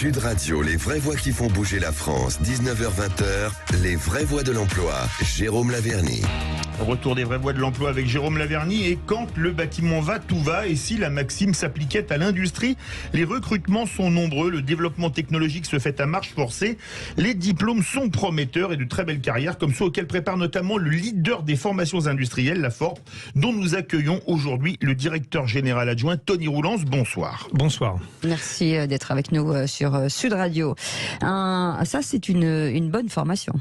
Sud Radio, les vraies voix qui font bouger la France, 19h-20h, les vraies voix de l'emploi, Jérôme Laverny. Retour des vraies voix de l'emploi avec Jérôme Laverny. Et quand le bâtiment va, tout va. Et si la maxime s'appliquait à l'industrie, les recrutements sont nombreux, le développement technologique se fait à marche forcée, les diplômes sont prometteurs et de très belles carrières comme ceux auxquels prépare notamment le leader des formations industrielles, la FORP, dont nous accueillons aujourd'hui le directeur général adjoint Tony Roulance. Bonsoir. Bonsoir. Merci d'être avec nous sur Sud Radio. Ça, c'est une bonne formation.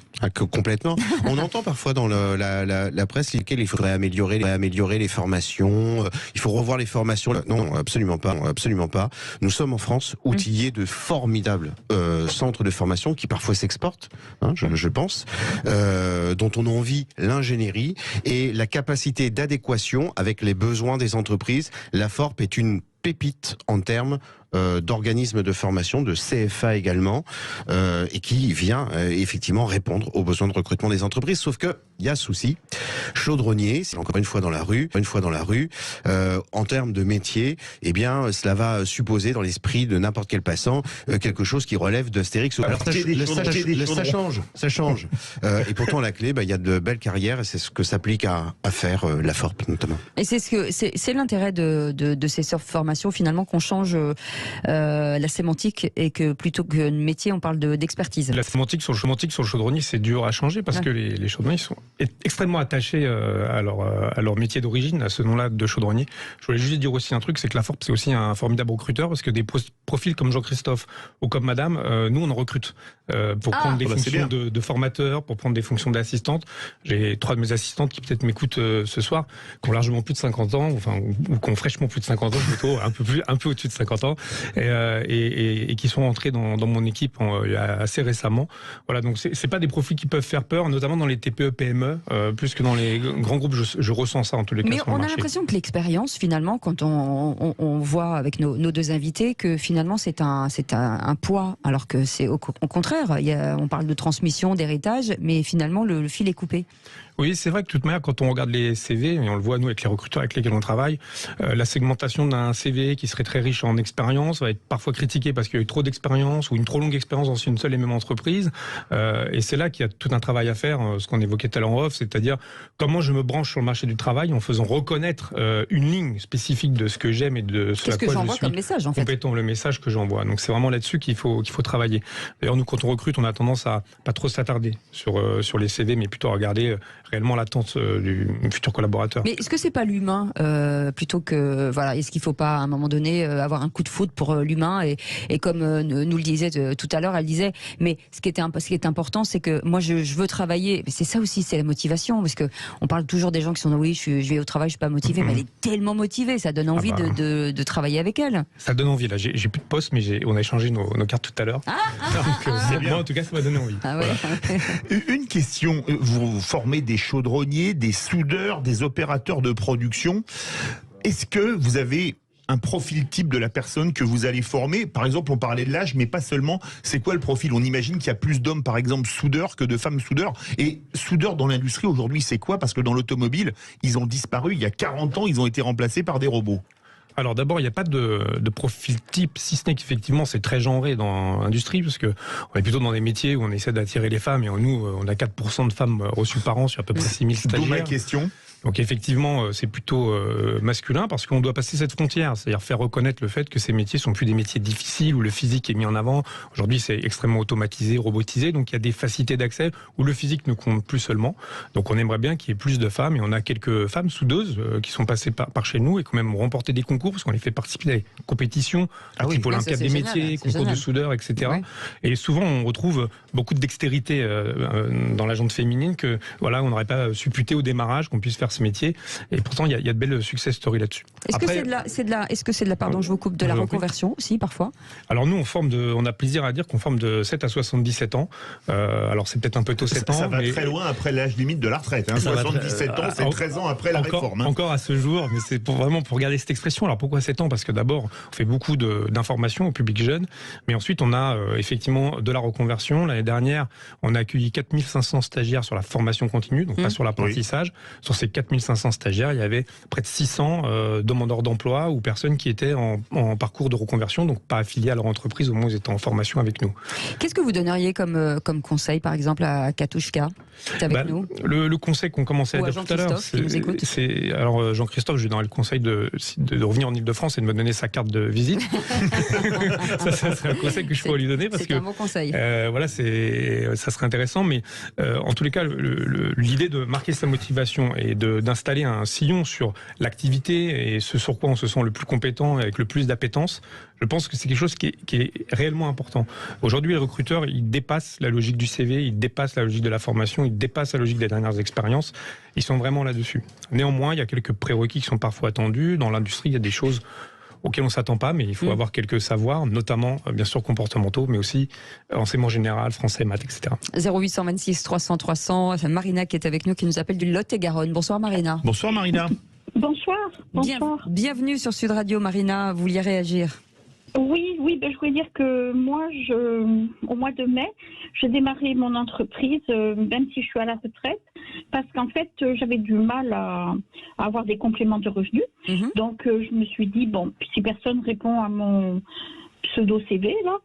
Complètement. On entend parfois dans la presse lesquelles il faudrait améliorer les formations. Il faut revoir les formations. Non, absolument pas. Nous sommes en France outillés de formidables centres de formation qui parfois s'exportent, je pense, dont on envie l'ingénierie et la capacité d'adéquation avec les besoins des entreprises. La FORP est une pépite en termes d'organismes de formation, de CFA également, et qui vient effectivement répondre aux besoins de recrutement des entreprises. Sauf que il y a souci. Chaudronnier, c'est encore une fois dans la rue. En termes de métier, eh bien, cela va supposer dans l'esprit de n'importe quel passant quelque chose qui relève d'Astérix. Alors ça change. Et pourtant, à la clé, il y a de belles carrières et c'est ce que s'applique à faire la FORP notamment. Et c'est l'intérêt de ces formations finalement qu'on change la sémantique et que plutôt que de métier, on parle d'expertise. La sémantique sur le chaudronnier, c'est dur à changer parce que les chaudronniers sont extrêmement attachés à leur métier d'origine, à ce nom-là de chaudronnier. Je voulais juste dire aussi un truc, c'est que la FORP, c'est aussi un formidable recruteur parce que des profils comme Jean-Christophe ou comme Madame, nous on en recrute pour prendre des fonctions de formateur, pour prendre des fonctions d'assistante. J'ai 3 de mes assistantes qui peut-être m'écoutent ce soir, qui ont largement plus de 50 ans, ou qui ont fraîchement plus de 50 ans plutôt, un peu au-dessus de 50 ans, et qui sont entrés dans mon équipe assez récemment. Voilà, donc c'est pas des profils qui peuvent faire peur, notamment dans les TPE, PME, plus que dans les grands groupes. Je ressens ça en tous les cas. Mais on a l'impression que l'expérience, finalement, quand on voit avec nos deux invités que finalement c'est un poids, alors que c'est au contraire. On parle de transmission, d'héritage, mais finalement le fil est coupé. Oui, c'est vrai que de toute manière, quand on regarde les CV, et on le voit nous avec les recruteurs avec lesquels on travaille, la segmentation d'un CV qui serait très riche en expérience va être parfois critiquée parce qu'il y a eu trop d'expérience ou une trop longue expérience dans une seule et même entreprise. Et c'est là qu'il y a tout un travail à faire, ce qu'on évoquait tout à l'heure en off, c'est-à-dire comment je me branche sur le marché du travail en faisant reconnaître une ligne spécifique de ce que j'aime et de ce à quoi je suis comme message, en fait. Compétent, le message que j'envoie. Donc c'est vraiment là-dessus qu'il faut travailler. D'ailleurs, nous, quand on recrute, on a tendance à pas trop s'attarder sur les CV, mais plutôt à regarder réellement l'attente du futur collaborateur. Mais est-ce que c'est pas l'humain plutôt que est-ce qu'il faut pas à un moment donné avoir un coup de foudre pour l'humain et comme nous le disait tout à l'heure, elle disait mais ce qui est important, c'est que moi je veux travailler. Mais c'est ça aussi, c'est la motivation, parce que on parle toujours des gens qui sont je vais au travail, je suis pas motivé, mais elle est tellement motivée, ça donne envie de travailler avec elle. Ça donne envie. Là, j'ai plus de poste, mais on a échangé nos cartes tout à l'heure. Moi, en tout cas, ça m'a donné envie. Ah ouais. Voilà. Une question, vous formez des chaudronniers, des soudeurs, des opérateurs de production. Est-ce que vous avez un profil type de la personne que vous allez former? Par exemple, on parlait de l'âge, mais pas seulement. C'est quoi le profil? On imagine qu'il y a plus d'hommes, par exemple, soudeurs que de femmes soudeurs. Et soudeurs dans l'industrie, aujourd'hui, c'est quoi? Parce que dans l'automobile, ils ont disparu. Il y a 40 ans, ils ont été remplacés par des robots. Alors d'abord, il n'y a pas de profil type, si ce n'est qu'effectivement c'est très genré dans l'industrie, parce que on est plutôt dans des métiers où on essaie d'attirer les femmes, et nous, on a 4% de femmes reçues par an sur à peu près 6000 stagiaires. D'où ma question. Donc effectivement, c'est plutôt masculin parce qu'on doit passer cette frontière, c'est-à-dire faire reconnaître le fait que ces métiers sont plus des métiers difficiles où le physique est mis en avant. Aujourd'hui, c'est extrêmement automatisé, robotisé, donc il y a des facilités d'accès où le physique ne compte plus seulement. Donc on aimerait bien qu'il y ait plus de femmes, et on a quelques femmes soudeuses qui sont passées par chez nous et qui ont même remporté des concours parce qu'on les fait participer à des compétitions, type Olympiade des métiers, concours de soudeurs, etc. Ouais. Et souvent, on retrouve beaucoup de dextérité dans la jante féminine que on n'aurait pas supputé au démarrage qu'on puisse faire ce métier, et pourtant il y a de belles success stories là-dessus. Est-ce que c'est de la pardon, je vous coupe, de la reconversion aussi parfois? Alors nous on a plaisir à dire qu'on forme de 7 à 77 ans. Alors c'est peut-être un peu tôt 7 ans. Ça va très loin après l'âge limite de la retraite. 77 ans, c'est 13 ans après la réforme. Encore à ce jour, mais c'est vraiment pour garder cette expression. Alors pourquoi 7 ans? Parce que d'abord on fait beaucoup d'informations au public jeune, mais ensuite on a effectivement de la reconversion. L'année dernière, on a accueilli 4500 stagiaires sur la formation continue, donc pas sur l'apprentissage. Sur ces 4500 stagiaires, il y avait près de 600 de demandeurs d'emploi ou personnes qui étaient en parcours de reconversion, donc pas affiliées à leur entreprise au moment où ils étaient en formation avec nous. Qu'est-ce que vous donneriez comme conseil, par exemple, à Katouchka? C'est avec nous. Le conseil qu'on commençait à dire tout à l'heure, c'est alors Jean-Christophe, je lui donnerais le conseil de revenir en Ile-de-France et de me donner sa carte de visite. ça serait un conseil que je pourrais lui donner parce que c'est un bon conseil. Voilà, ça serait intéressant, mais en tous les cas, l'idée de marquer sa motivation et d'installer un sillon sur l'activité et ce sur quoi on se sent le plus compétent et avec le plus d'appétence, je pense que c'est quelque chose qui est réellement important. Aujourd'hui, les recruteurs, ils dépassent la logique du CV, ils dépassent la logique de la formation, ils dépassent la logique des dernières expériences. Ils sont vraiment là-dessus. Néanmoins, il y a quelques prérequis qui sont parfois attendus. Dans l'industrie, il y a des choses auxquels on ne s'attend pas, mais il faut avoir quelques savoirs, notamment, bien sûr, comportementaux, mais aussi enseignement général, français, maths, etc. 0826 300 300, c'est Marina qui est avec nous, qui nous appelle du Lot-et-Garonne. Bonsoir Marina. Bonsoir Marina. Bonsoir. Bienvenue sur Sud Radio, Marina. Vous vouliez réagir? Oui, je voulais dire que moi, au mois de mai, j'ai démarré mon entreprise, même si je suis à la retraite, parce qu'en fait, j'avais du mal à avoir des compléments de revenus. Donc, je me suis dit, bon, si personne répond à mon pseudo-CV, là,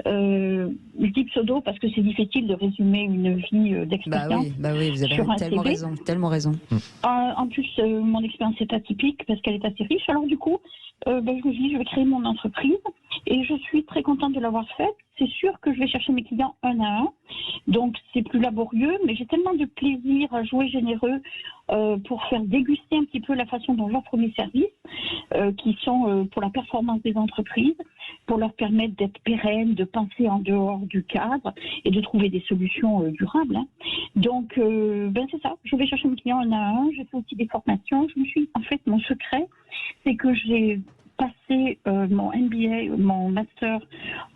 je dis pseudo parce que c'est difficile de résumer une vie d'expérience. Bah oui, vous avez tellement raison. En plus, mon expérience est atypique parce qu'elle est assez riche. Alors du coup, je me dis, je vais créer mon entreprise et je suis très contente de l'avoir faite. C'est sûr que je vais chercher mes clients un à un, donc c'est plus laborieux, mais j'ai tellement de plaisir à jouer généreux pour faire déguster un petit peu la façon dont j'offre mes services, qui sont pour la performance des entreprises, pour leur permettre d'être pérennes, de penser en dehors du cadre et de trouver des solutions durables. Donc, c'est ça. Je vais chercher mes clients un à un. J'ai fait aussi des formations. En fait, mon secret, c'est que j'ai passé mon MBA, mon master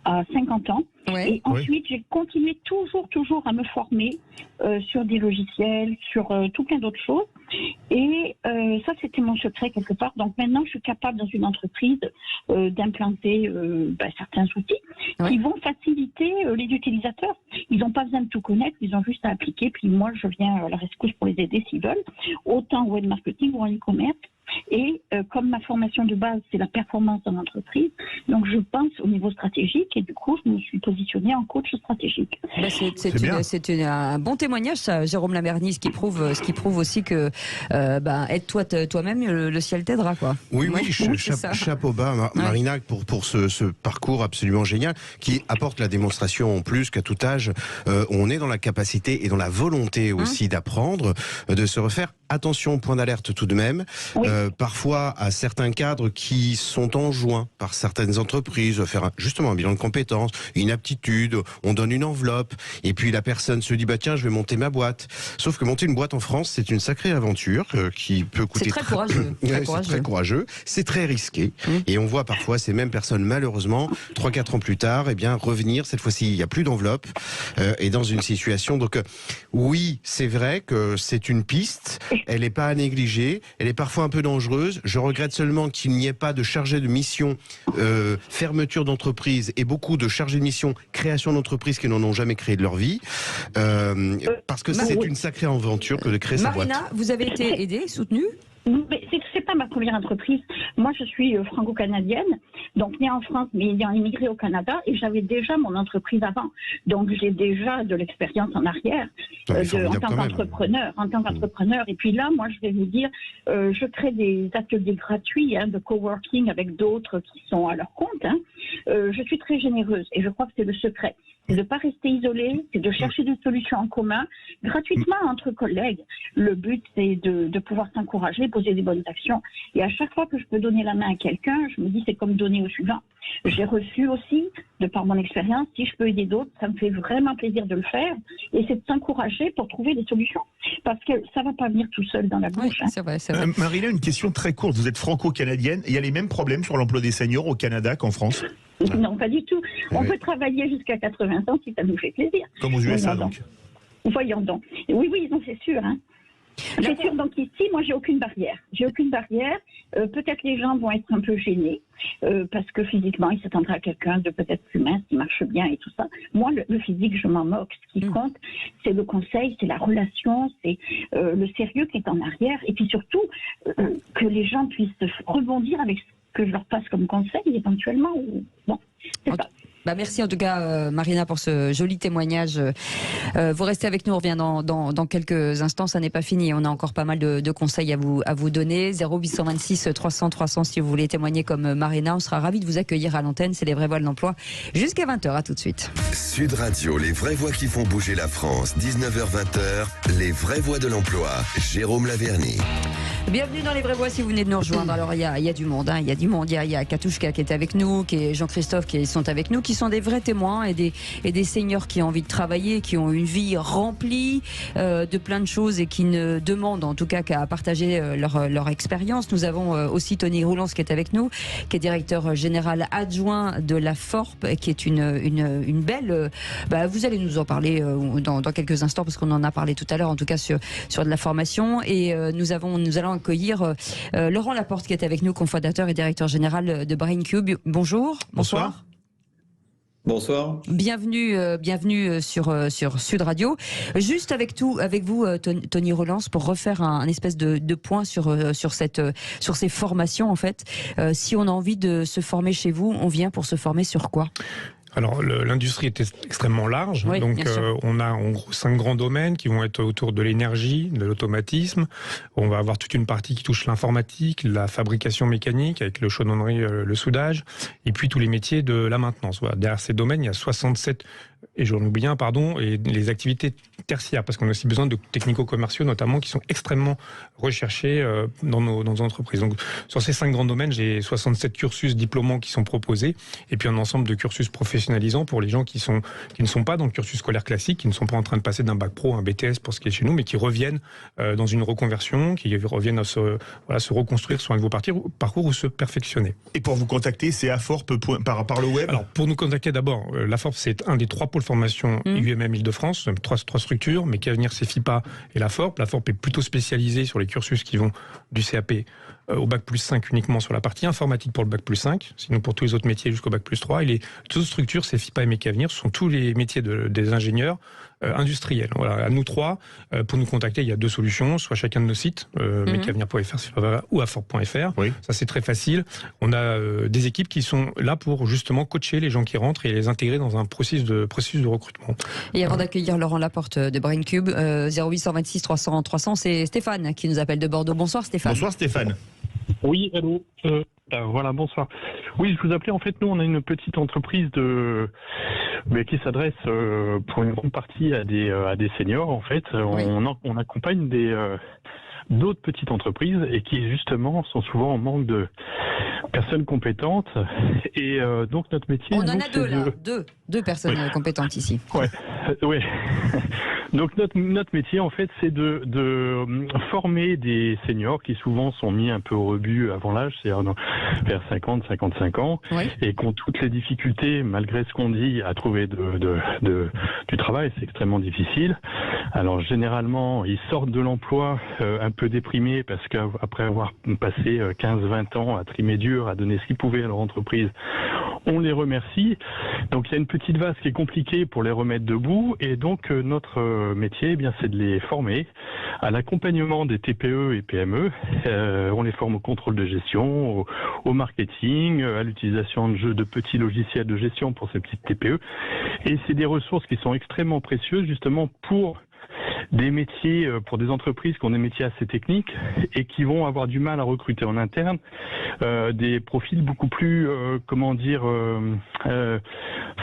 à 50 ans. Ouais. Et ensuite, j'ai continué toujours à me former sur des logiciels, sur tout plein d'autres choses. Et ça, c'était mon secret quelque part. Donc maintenant, je suis capable dans une entreprise d'implanter certains outils qui vont faciliter les utilisateurs. Ils n'ont pas besoin de tout connaître, ils ont juste à appliquer. Puis moi, je viens à la rescousse pour les aider s'ils veulent, autant en web marketing ou en e-commerce. Et comme ma formation de base, c'est la performance en entreprise, donc je pense au niveau stratégique et du coup, je me suis positionnée en coach stratégique. C'est un bon témoignage, ça, Jérôme Lamerny, ce qui prouve aussi que aide-toi toi-même, le ciel t'aidera, quoi. Oui, chapeau bas, Marina, pour ce parcours absolument génial qui apporte la démonstration en plus qu'à tout âge, on est dans la capacité et dans la volonté aussi d'apprendre, de se refaire. Attention, point d'alerte tout de même. Parfois, à certains cadres qui sont enjoints par certaines entreprises, faire justement un bilan de compétences, une aptitude, on donne une enveloppe, et puis la personne se dit, tiens, je vais monter ma boîte. Sauf que monter une boîte en France, c'est une sacrée aventure qui peut coûter... C'est très courageux. C'est très courageux, c'est très risqué. Et on voit parfois ces mêmes personnes, malheureusement, 3-4 ans plus tard, revenir, cette fois-ci, il n'y a plus d'enveloppe, et dans une situation... Donc, oui, c'est vrai que c'est une piste, elle n'est pas à négliger, elle est parfois un peu dangereuse. Je regrette seulement qu'il n'y ait pas de chargé de mission fermeture d'entreprise et beaucoup de chargés de mission création d'entreprise qui n'en ont jamais créé de leur vie. Parce que c'est une sacrée aventure que de créer sa boîte. Marina, vous avez été aidée, soutenue? Mais c'est pas ma première entreprise. Moi, je suis franco-canadienne, donc née en France, mais ayant immigré au Canada, et j'avais déjà mon entreprise avant. Donc, j'ai déjà de l'expérience en arrière en tant qu'entrepreneur. Et puis là, moi, je vais vous dire, je crée des ateliers gratuits de coworking avec d'autres qui sont à leur compte. Je suis très généreuse et je crois que c'est le secret. C'est de ne pas rester isolé, c'est de chercher des solutions en commun, gratuitement entre collègues. Le but, c'est de pouvoir s'encourager, poser des bonnes actions. Et à chaque fois que je peux donner la main à quelqu'un, je me dis c'est comme donner au suivant. J'ai reçu aussi, de par mon expérience, si je peux aider d'autres, ça me fait vraiment plaisir de le faire. Et c'est de s'encourager pour trouver des solutions. Parce que ça ne va pas venir tout seul dans la bouche. Oui, c'est vrai. Marina, une question très courte. Vous êtes franco-canadienne. Il y a les mêmes problèmes sur l'emploi des seniors au Canada qu'en France? Non, pas du tout. On peut travailler jusqu'à 80 ans si ça nous fait plaisir. Comme aux USA, donc. Voyons donc. Oui, non, c'est sûr. C'est sûr, donc ici, moi, j'ai aucune barrière. Peut-être les gens vont être un peu gênés parce que physiquement, ils s'attendraient à quelqu'un de peut-être plus mince, qui marche bien et tout ça. Moi, le physique, je m'en moque. Ce qui compte, c'est le conseil, c'est la relation, c'est le sérieux qui est en arrière. Et puis surtout, que les gens puissent rebondir avec ce que je leur passe comme conseil, éventuellement. Bon, c'est ça. Merci en tout cas Marina pour ce joli témoignage. Vous restez avec nous, on revient dans quelques instants, ça n'est pas fini, on a encore pas mal de conseils à vous donner. 0826 300 300 si vous voulez témoigner comme Marina, on sera ravis de vous accueillir à l'antenne, c'est les vraies voix de l'emploi jusqu'à 20h, à tout de suite. Sud Radio, les vraies voix qui font bouger la France, 19h-20h, les vraies voix de l'emploi, Jérôme Laverny. Bienvenue dans les vraies voix si vous venez de nous rejoindre. Alors il y a du monde, il y a Katouchka qui est avec nous, qui est Jean-Christophe qui sont avec nous, qui sont des vrais témoins et des seniors qui ont envie de travailler, qui ont une vie remplie de plein de choses et qui ne demandent en tout cas qu'à partager leur expérience. Nous avons aussi Tony Roulance qui est avec nous, qui est directeur général adjoint de la FORP, qui est une belle... vous allez nous en parler dans quelques instants parce qu'on en a parlé tout à l'heure, en tout cas sur de la formation. Et nous allons accueillir Laurent Laporte qui est avec nous, cofondateur et directeur général de BrainCube. Bonjour. Bonsoir. Bonsoir. Bienvenue sur Sud Radio. Juste avec vous, Tony Roulance, pour refaire un espèce de point sur ces formations en fait. Si on a envie de se former chez vous, on vient pour se former sur quoi ? Alors, l'industrie est extrêmement large, oui, donc on a en gros 5 grands domaines qui vont être autour de l'énergie, de l'automatisme. On va avoir toute une partie qui touche l'informatique, la fabrication mécanique avec le chaudronnerie, le soudage, et puis tous les métiers de la maintenance. Voilà. Derrière ces domaines, il y a 67 et j'en oublie un, et les activités tertiaires, parce qu'on a aussi besoin de technico-commerciaux notamment qui sont extrêmement recherchés dans nos entreprises. Donc sur ces 5 grands domaines, j'ai 67 cursus diplômants qui sont proposés, et puis un ensemble de cursus professionnalisants pour les gens qui ne sont pas dans le cursus scolaire classique, qui ne sont pas en train de passer d'un bac pro à un BTS pour ce qui est chez nous, mais qui reviennent dans une reconversion, qui reviennent à se reconstruire sur un nouveau parcours ou se perfectionner. Et pour vous contacter, c'est aforp par le web ? Alors pour nous contacter d'abord, l'AFORP c'est un des 3 pôles formation UMM Île-de-France, 3 structures, mais qui à venir c'est FIPA et la FORP. La FORP est plutôt spécialisée sur les cursus qui vont du CAP au bac plus 5 uniquement sur la partie informatique pour le bac plus 5, sinon pour tous les autres métiers jusqu'au bac plus 3. Et les deux structures, c'est FIPA et Mécavenir, ce sont tous les métiers des ingénieurs industriels. Voilà, à nous 3, pour nous contacter, il y a 2 solutions, soit chacun de nos sites, mecavenir.fr ou aforp.fr. Oui. Ça c'est très facile. On a des équipes qui sont là pour justement coacher les gens qui rentrent et les intégrer dans un processus de recrutement. Et avant d'accueillir Laurent Laporte de BrainCube, 0826 300 300, c'est Stéphane qui nous appelle de Bordeaux. Bonsoir Stéphane. Bonsoir Stéphane. Oui, allô. Voilà, bonsoir. Oui, je vous appelais, en fait, nous, on a une petite entreprise qui s'adresse pour une grande partie à des seniors, en fait. Oui. On accompagne d'autres petites entreprises et qui, justement, sont souvent en manque de personnes compétentes. Et donc, notre métier... On en a deux personnes compétentes ici. Ouais, oui. Donc notre métier en fait c'est de former des seniors qui souvent sont mis un peu au rebut avant l'âge, c'est-à-dire vers 50-55 ans, oui. Et qui ont toutes les difficultés malgré ce qu'on dit à trouver du travail, c'est extrêmement difficile. Alors généralement ils sortent de l'emploi un peu déprimés parce qu'après avoir passé 15-20 ans à trimer dur, à donner ce qu'ils pouvaient à leur entreprise, on les remercie. Donc il y a une petite vase qui est compliquée pour les remettre debout et donc notre métier, c'est de les former à l'accompagnement des TPE et PME. On les forme au contrôle de gestion, au marketing, à l'utilisation de petits logiciels de gestion pour ces petites TPE. Et c'est des ressources qui sont extrêmement précieuses justement pour des métiers, pour des entreprises qui ont des métiers assez techniques et qui vont avoir du mal à recruter en interne des profils beaucoup plus,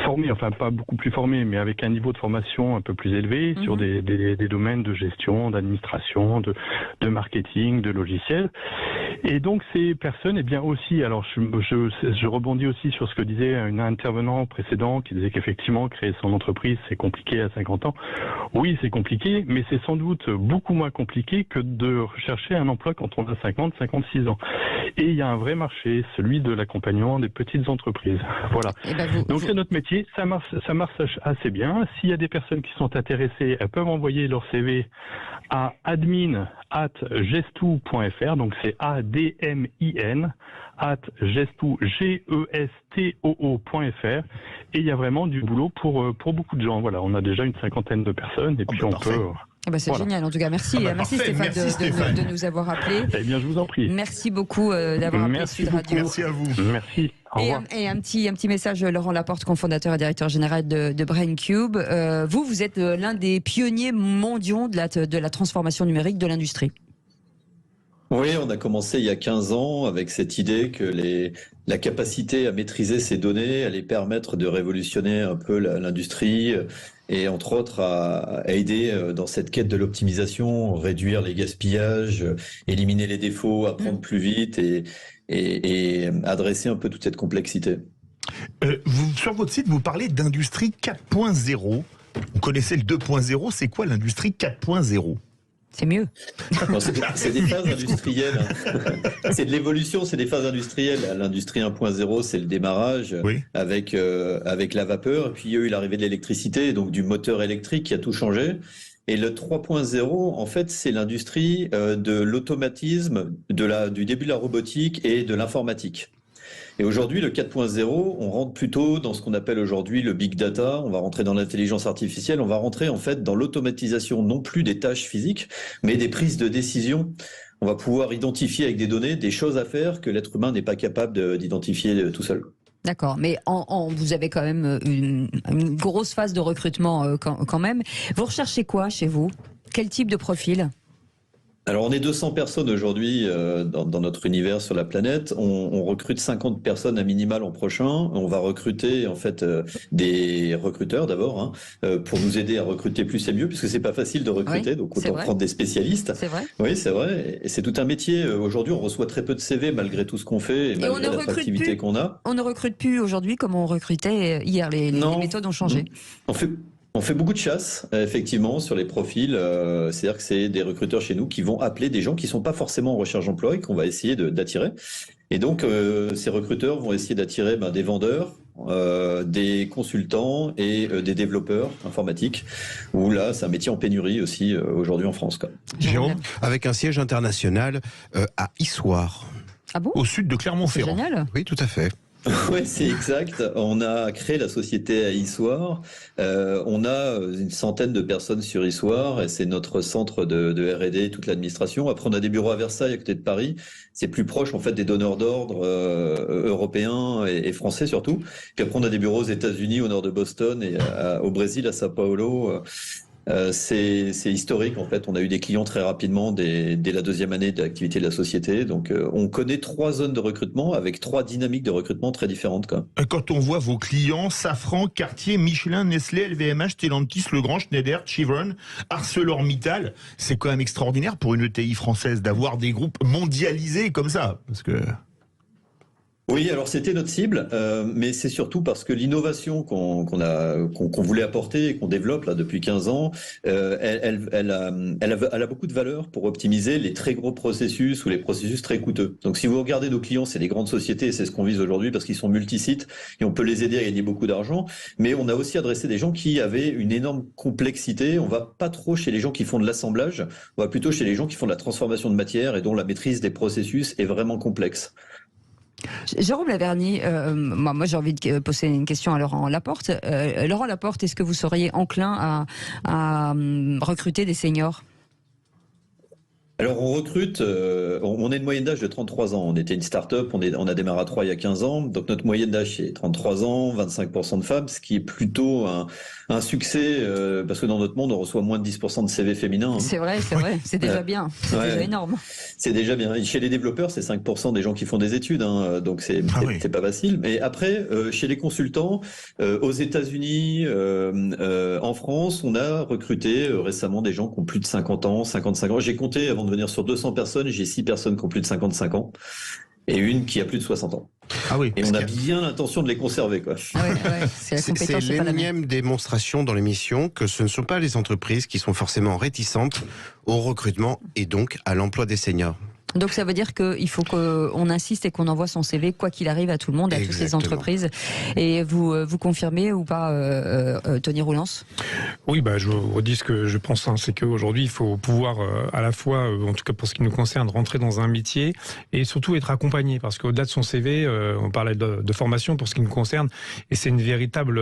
formés, enfin pas beaucoup plus formés, mais avec un niveau de formation un peu plus élevé sur des domaines de gestion, d'administration, de marketing, de logiciels. Et donc ces personnes, eh bien aussi, alors je rebondis aussi sur ce que disait un intervenant précédent qui disait qu'effectivement créer son entreprise c'est compliqué à 50 ans. Oui, c'est compliqué, mais c'est sans doute beaucoup moins compliqué que de rechercher un emploi quand on a 50, 56 ans. Et il y a un vrai marché, celui de l'accompagnement des petites entreprises. Voilà. Donc c'est notre métier, ça marche assez bien. S'il y a des personnes qui sont intéressées, elles peuvent envoyer leur CV à admin@gestou.fr, donc c'est ADMIN @gestou.fr, et il y a vraiment du boulot pour beaucoup de gens. Voilà, on a déjà une 50aine de personnes et puis on parfait. peut. C'est voilà. génial, en tout cas, merci, merci parfait. Stéphane, Merci, de nous avoir appelés. Eh bien, je vous en prie. Merci beaucoup d'avoir appelé Sud Radio. Merci à vous. Merci. Au revoir. Et un petit message, Laurent Laporte, cofondateur et directeur général de BrainCube. Vous êtes l'un des pionniers mondiaux de la transformation numérique de l'industrie. Oui, on a commencé il y a 15 ans avec cette idée que la capacité à maîtriser ces données allait permettre de révolutionner un peu l'industrie et entre autres à aider dans cette quête de l'optimisation, réduire les gaspillages, éliminer les défauts, apprendre plus vite et adresser un peu toute cette complexité. Sur votre site, vous parlez d'industrie 4.0. Vous connaissez le 2.0, c'est quoi l'industrie 4.0 ? C'est mieux. C'est des phases industrielles. C'est de l'évolution, c'est des phases industrielles. L'industrie 1.0, c'est le démarrage avec la vapeur. Et puis il y a eu l'arrivée de l'électricité, donc du moteur électrique qui a tout changé. Et le 3.0, en fait, c'est l'industrie de l'automatisme, du début de la robotique et de l'informatique. Et aujourd'hui, le 4.0, on rentre plutôt dans ce qu'on appelle aujourd'hui le big data. On va rentrer dans l'intelligence artificielle. On va rentrer en fait dans l'automatisation non plus des tâches physiques, mais des prises de décision. On va pouvoir identifier avec des données des choses à faire que l'être humain n'est pas capable d'identifier tout seul. D'accord, mais vous avez quand même une grosse phase de recrutement quand même. Vous recherchez quoi chez vous ? Quel type de profil ? Alors, on est 200 personnes aujourd'hui dans notre univers sur la planète. On recrute 50 personnes à minima l'an prochain. On va recruter en fait des recruteurs d'abord pour nous aider à recruter plus et mieux, puisque c'est pas facile de recruter, donc autant prendre des spécialistes. C'est vrai. Oui, c'est vrai. Et c'est tout un métier. Aujourd'hui, on reçoit très peu de CV malgré tout ce qu'on fait et malgré l'attractivité qu'on a. On ne recrute plus aujourd'hui comme on recrutait hier. Les méthodes ont changé. On fait beaucoup de chasse, effectivement, sur les profils. C'est-à-dire que c'est des recruteurs chez nous qui vont appeler des gens qui sont pas forcément en recherche d'emploi et qu'on va essayer d'attirer. Et donc, ces recruteurs vont essayer d'attirer des vendeurs, des consultants et des développeurs informatiques, où là, c'est un métier en pénurie aussi aujourd'hui en France. Jérôme, avec un siège international à Issoire. Ah bon ? Au sud de Clermont-Ferrand. C'est génial. Oui, tout à fait. Oui, c'est exact. On a créé la société à Issoire. On a une centaine de personnes sur Issoire et c'est notre centre de R&D, toute l'administration. Après, on a des bureaux à Versailles, à côté de Paris. C'est plus proche en fait des donneurs d'ordre européens et français surtout. Puis après, on a des bureaux aux États-Unis, au nord de Boston et au Brésil, à Sao Paulo. C'est historique en fait. On a eu des clients très rapidement dès la deuxième année d'activité de la société. Donc on connaît 3 zones de recrutement avec 3 dynamiques de recrutement très différentes. Quand on voit vos clients, Safran, Cartier, Michelin, Nestlé, LVMH, Stellantis, Legrand, Schneider, Chevron, ArcelorMittal, c'est quand même extraordinaire pour une ETI française d'avoir des groupes mondialisés comme ça. Parce que... Oui, alors c'était notre cible, mais c'est surtout parce que l'innovation qu'on voulait apporter et qu'on développe là depuis 15 ans, elle a beaucoup de valeur pour optimiser les très gros processus ou les processus très coûteux. Donc si vous regardez nos clients, c'est les grandes sociétés, et c'est ce qu'on vise aujourd'hui parce qu'ils sont multisites et on peut les aider à gagner beaucoup d'argent, mais on a aussi adressé des gens qui avaient une énorme complexité. On va pas trop chez les gens qui font de l'assemblage, on va plutôt chez les gens qui font de la transformation de matière et dont la maîtrise des processus est vraiment complexe. Jérôme Laverny, moi j'ai envie de poser une question à Laurent Laporte. Laurent Laporte, est-ce que vous seriez enclin à recruter des seniors ? Alors on recrute, on a une moyenne d'âge de 33 ans. On était une start-up, on a démarré à 3 il y a 15 ans. Donc notre moyenne d'âge c'est 33 ans, 25% de femmes, ce qui est plutôt un succès parce que dans notre monde on reçoit moins de 10% de CV féminins. C'est vrai, c'est déjà bien, c'est déjà énorme. C'est déjà bien. Et chez les développeurs c'est 5% des gens qui font des études, donc c'est pas facile. Mais après chez les consultants, aux États-Unis, en France, on a recruté récemment des gens qui ont plus de 50 ans, 55 ans. J'ai compté avant de venir sur 200 personnes, j'ai 6 personnes qui ont plus de 55 ans et une qui a plus de 60 ans. Ah oui, et on a bien l'intention de les conserver, quoi. C'est l'énième démonstration dans l'émission que ce ne sont pas les entreprises qui sont forcément réticentes au recrutement et donc à l'emploi des seniors. Donc ça veut dire qu'il faut qu'on insiste et qu'on envoie son CV, quoi qu'il arrive, à tout le monde, à toutes ces entreprises. Et vous confirmez ou pas, Tony Roulance ? Oui, je redis ce que je pense. C'est qu'aujourd'hui, il faut pouvoir à la fois, en tout cas pour ce qui nous concerne, rentrer dans un métier et surtout être accompagné. Parce qu'au-delà de son CV, on parlait de formation pour ce qui nous concerne, et c'est un véritable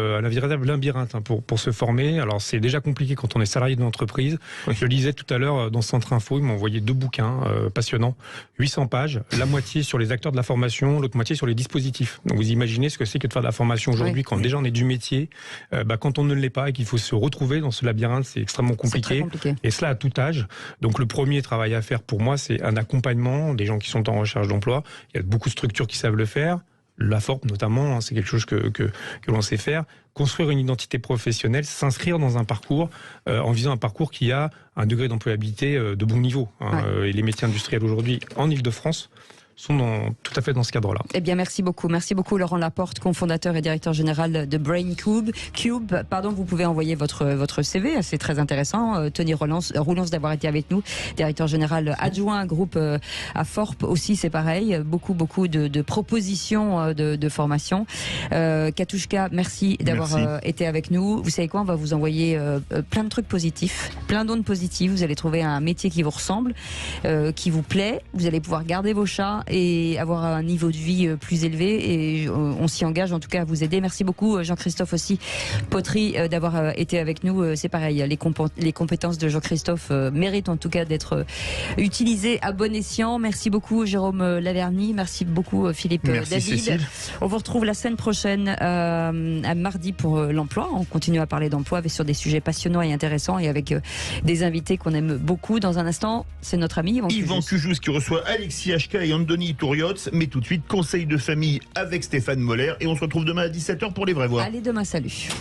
labyrinthe pour se former. Alors c'est déjà compliqué quand on est salarié d'une entreprise. Oui. Je lisais tout à l'heure dans Centre Info, ils m'ont envoyé 2 bouquins passionnants. 800 pages, la moitié sur les acteurs de la formation, l'autre moitié sur les dispositifs. Donc vous imaginez ce que c'est que de faire de la formation aujourd'hui, quand déjà on est du métier, quand on ne l'est pas et qu'il faut se retrouver dans ce labyrinthe, c'est extrêmement compliqué. Et cela à tout âge. Donc le premier travail à faire pour moi, c'est un accompagnement des gens qui sont en recherche d'emploi. Il y a beaucoup de structures qui savent le faire. La FORP notamment, c'est quelque chose que l'on sait faire. Construire une identité professionnelle, s'inscrire dans un parcours en visant un parcours qui a un degré d'employabilité de bon niveau. Et les métiers industriels aujourd'hui en Ile-de-France sont tout à fait dans ce cadre-là. Eh bien, merci beaucoup. Merci beaucoup, Laurent Laporte, cofondateur et directeur général de Brain Cube. Vous pouvez envoyer votre CV, c'est très intéressant. Tony Roulance d'avoir été avec nous, directeur général adjoint groupe à FORP aussi, c'est pareil. Beaucoup de propositions de formation. Katouchka, merci d'avoir été avec nous. Vous savez quoi, on va vous envoyer plein de trucs positifs, plein d'ondes positives. Vous allez trouver un métier qui vous ressemble, qui vous plaît. Vous allez pouvoir garder vos chats et avoir un niveau de vie plus élevé, et on s'y engage en tout cas à vous aider. Merci beaucoup Jean-Christophe aussi Potry d'avoir été avec nous. C'est pareil, les compétences de Jean-Christophe méritent en tout cas d'être utilisées à bon escient. Merci beaucoup Jérôme Laverny, merci beaucoup Philippe David. Cécile. On vous retrouve la semaine prochaine à mardi pour l'emploi. On continue à parler d'emploi sur des sujets passionnants et intéressants et avec des invités qu'on aime beaucoup. Dans un instant, c'est notre ami Yvan Cujous qui reçoit Alexis HK et Andoni Touriots, mais tout de suite, conseil de famille avec Stéphane Moller, et on se retrouve demain à 17h pour les vraies voix. Allez, demain, salut.